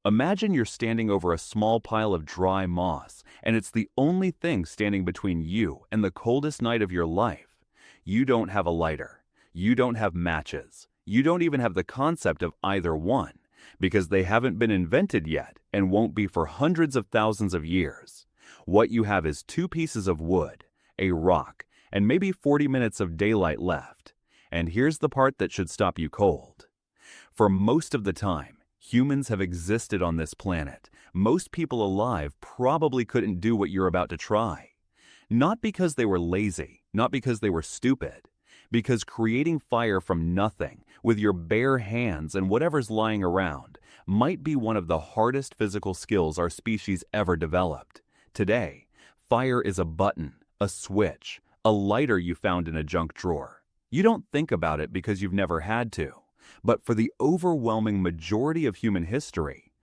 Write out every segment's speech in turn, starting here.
Imagine you're standing over a small pile of dry moss, and it's the only thing standing between you and the coldest night of your life. You don't have a lighter. You don't have matches. You don't even have the concept of either one, because they haven't been invented yet and won't be for hundreds of thousands of years. What you have is two pieces of wood, a rock, and maybe 40 minutes of daylight left. And here's the part that should stop you cold. For most of the time, humans have existed on this planet. Most people alive probably couldn't do what you're about to try. Not because they were lazy, not because they were stupid, because creating fire from nothing, with your bare hands and whatever's lying around, might be one of the hardest physical skills our species ever developed. Today, fire is a button, a switch, a lighter you found in a junk drawer. You don't think about it because you've never had to. But for the overwhelming majority of human history,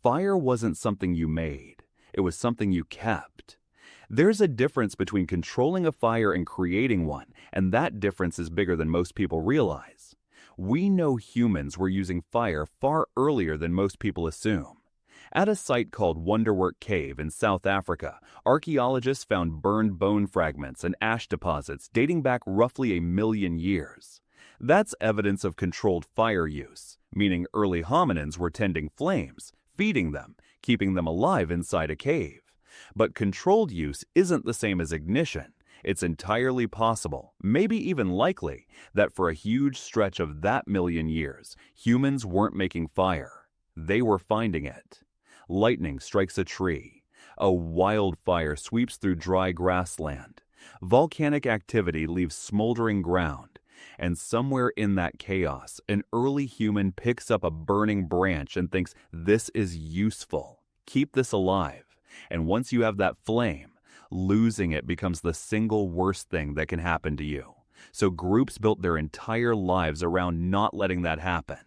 fire wasn't something you made. It was something you kept. There's a difference between controlling a fire and creating one, and that difference is bigger than most people realize. We know humans were using fire far earlier than most people assume. At a site called Wonderwerk Cave in South Africa, archaeologists found burned bone fragments and ash deposits dating back roughly 1 million years. That's evidence of controlled fire use, meaning early hominins were tending flames, feeding them, keeping them alive inside a cave. But controlled use isn't the same as ignition. It's entirely possible, maybe even likely, that for a huge stretch of that 1 million years, humans weren't making fire. They were finding it. Lightning strikes a tree. A wildfire sweeps through dry grassland. Volcanic activity leaves smoldering ground. And somewhere in that chaos, an early human picks up a burning branch and thinks, this is useful. Keep this alive. And once you have that flame, losing it becomes the single worst thing that can happen to you. So groups built their entire lives around not letting that happen.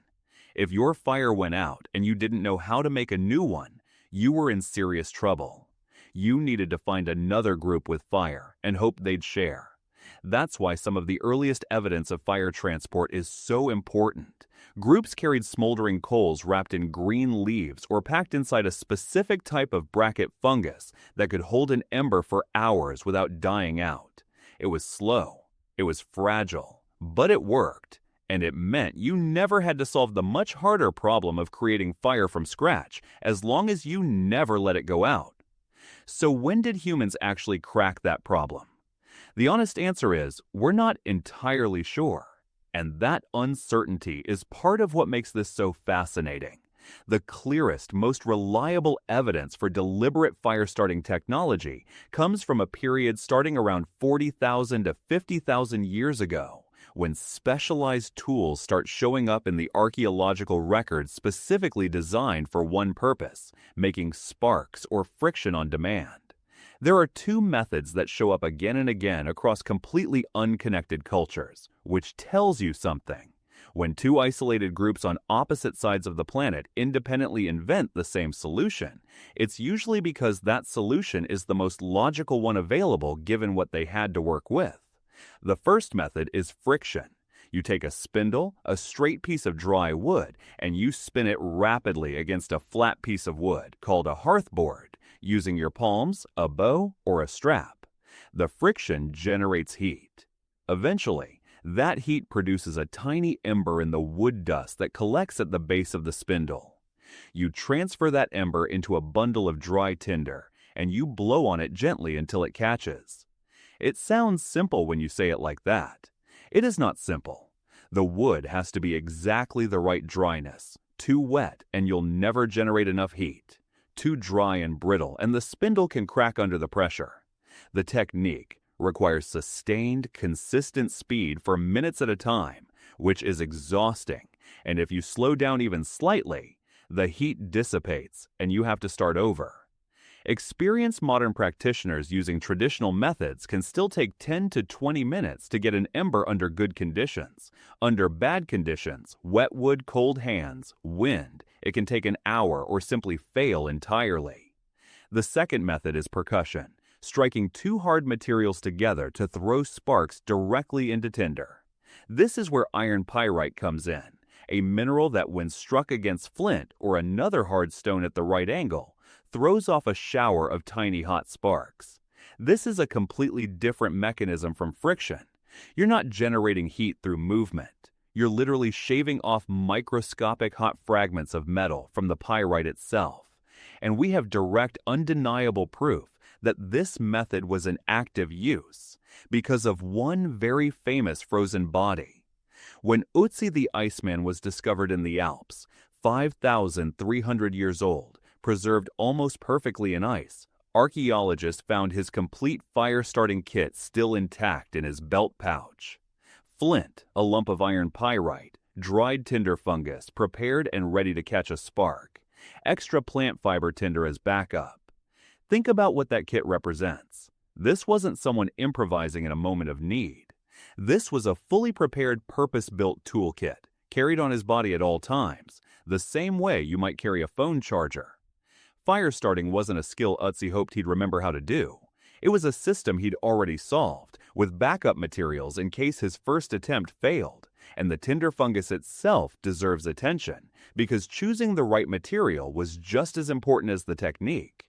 If your fire went out and you didn't know how to make a new one, you were in serious trouble. You needed to find another group with fire and hope they'd share. That's why some of the earliest evidence of fire transport is so important. Groups carried smoldering coals wrapped in green leaves or packed inside a specific type of bracket fungus that could hold an ember for hours without dying out. It was slow, it was fragile, but it worked, and it meant you never had to solve the much harder problem of creating fire from scratch as long as you never let it go out. So when did humans actually crack that problem? The honest answer is, we're not entirely sure. And that uncertainty is part of what makes this so fascinating. The clearest, most reliable evidence for deliberate fire-starting technology comes from a period starting around 40,000 to 50,000 years ago, when specialized tools start showing up in the archaeological records specifically designed for one purpose, making sparks or friction on demand. There are two methods that show up again and again across completely unconnected cultures, which tells you something. When two isolated groups on opposite sides of the planet independently invent the same solution, it's usually because that solution is the most logical one available given what they had to work with. The first method is friction. You take a spindle, a straight piece of dry wood, and you spin it rapidly against a flat piece of wood called a hearth board, using your palms, a bow, or a strap. The friction generates heat. Eventually, that heat produces a tiny ember in the wood dust that collects at the base of the spindle. You transfer that ember into a bundle of dry tinder, and you blow on it gently until it catches. It sounds simple when you say it like that. It is not simple. The wood has to be exactly the right dryness. Too wet, and you'll never generate enough heat. Too dry and brittle, and the spindle can crack under the pressure. The technique requires sustained, consistent speed for minutes at a time, which is exhausting, and if you slow down even slightly, the heat dissipates and you have to start over. Experienced modern practitioners using traditional methods can still take 10 to 20 minutes to get an ember under good conditions. Under bad conditions, wet wood, cold hands, wind, it can take an hour or simply fail entirely. The second method is percussion, striking two hard materials together to throw sparks directly into tinder. This is where iron pyrite comes in, a mineral that when struck against flint or another hard stone at the right angle, throws off a shower of tiny hot sparks. This is a completely different mechanism from friction. You're not generating heat through movement. You're literally shaving off microscopic hot fragments of metal from the pyrite itself. And we have direct, undeniable proof that this method was in active use because of one very famous frozen body. When Ötzi the Iceman was discovered in the Alps, 5,300 years old, preserved almost perfectly in ice, archaeologists found his complete fire-starting kit still intact in his belt pouch. Flint, a lump of iron pyrite, dried tinder fungus, prepared and ready to catch a spark, extra plant fiber tinder as backup. Think about what that kit represents. This wasn't someone improvising in a moment of need. This was a fully prepared, purpose-built toolkit, carried on his body at all times, the same way you might carry a phone charger. Fire starting wasn't a skill Ötzi hoped he'd remember how to do. It was a system he'd already solved, with backup materials in case his first attempt failed, and the tinder fungus itself deserves attention, because choosing the right material was just as important as the technique.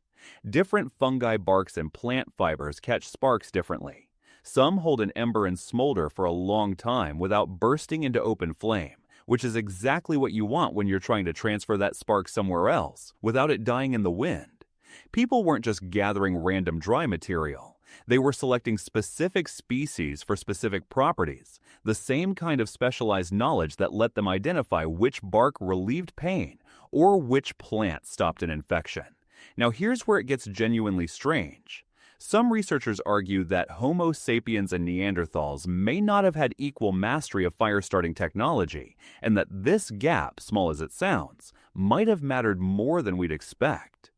Different fungi barks and plant fibers catch sparks differently. Some hold an ember and smolder for a long time without bursting into open flame, which is exactly what you want when you're trying to transfer that spark somewhere else without it dying in the wind. People weren't just gathering random dry material. They were selecting specific species for specific properties, the same kind of specialized knowledge that let them identify which bark relieved pain or which plant stopped an infection. Now here's where it gets genuinely strange. Some researchers argue that Homo sapiens and Neanderthals may not have had equal mastery of fire-starting technology, and that this gap, small as it sounds, might have mattered more than we'd expect.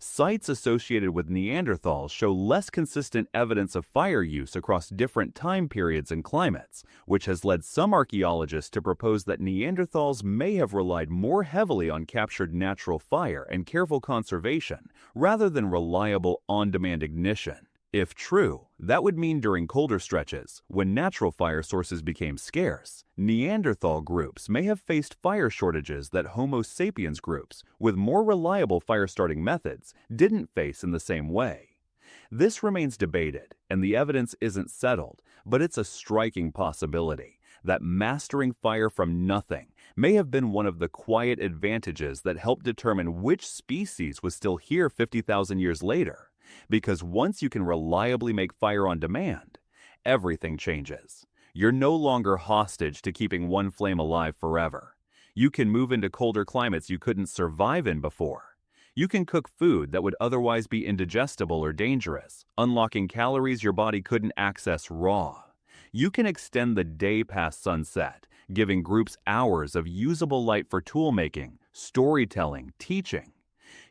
Sites associated with Neanderthals show less consistent evidence of fire use across different time periods and climates, which has led some archaeologists to propose that Neanderthals may have relied more heavily on captured natural fire and careful conservation rather than reliable on-demand ignition. If true, that would mean during colder stretches, when natural fire sources became scarce, Neanderthal groups may have faced fire shortages that Homo sapiens groups, with more reliable fire-starting methods, didn't face in the same way. This remains debated, and the evidence isn't settled, but it's a striking possibility that mastering fire from nothing may have been one of the quiet advantages that helped determine which species was still here 50,000 years later. Because once you can reliably make fire on demand, everything changes. You're no longer hostage to keeping one flame alive forever. You can move into colder climates you couldn't survive in before. You can cook food that would otherwise be indigestible or dangerous, unlocking calories your body couldn't access raw. You can extend the day past sunset, giving groups hours of usable light for tool-making, storytelling, teaching.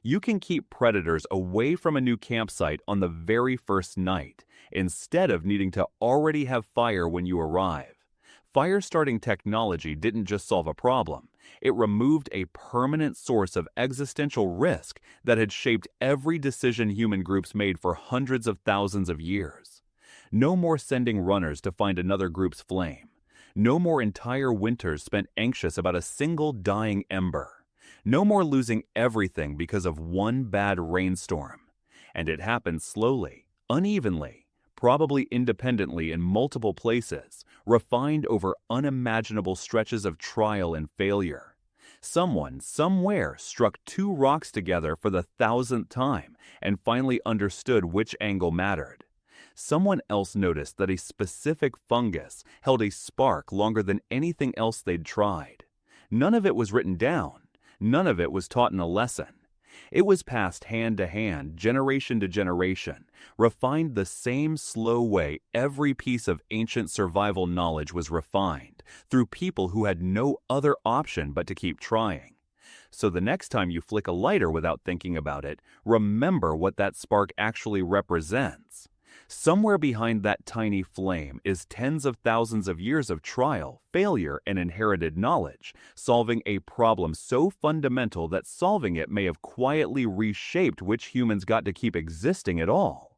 You can keep predators away from a new campsite on the very first night, instead of needing to already have fire when you arrive. Fire-starting technology didn't just solve a problem, it removed a permanent source of existential risk that had shaped every decision human groups made for hundreds of thousands of years. No more sending runners to find another group's flame. No more entire winters spent anxious about a single dying ember. No more losing everything because of one bad rainstorm. And it happened slowly, unevenly, probably independently in multiple places, refined over unimaginable stretches of trial and failure. Someone, somewhere, struck two rocks together for the 1,000th time and finally understood which angle mattered. Someone else noticed that a specific fungus held a spark longer than anything else they'd tried. None of it was written down. None of it was taught in a lesson. It was passed hand to hand, generation to generation, refined the same slow way every piece of ancient survival knowledge was refined, through people who had no other option but to keep trying. So the next time you flick a lighter without thinking about it, remember what that spark actually represents. Somewhere behind that tiny flame is tens of thousands of years of trial, failure, and inherited knowledge, solving a problem so fundamental that solving it may have quietly reshaped which humans got to keep existing at all.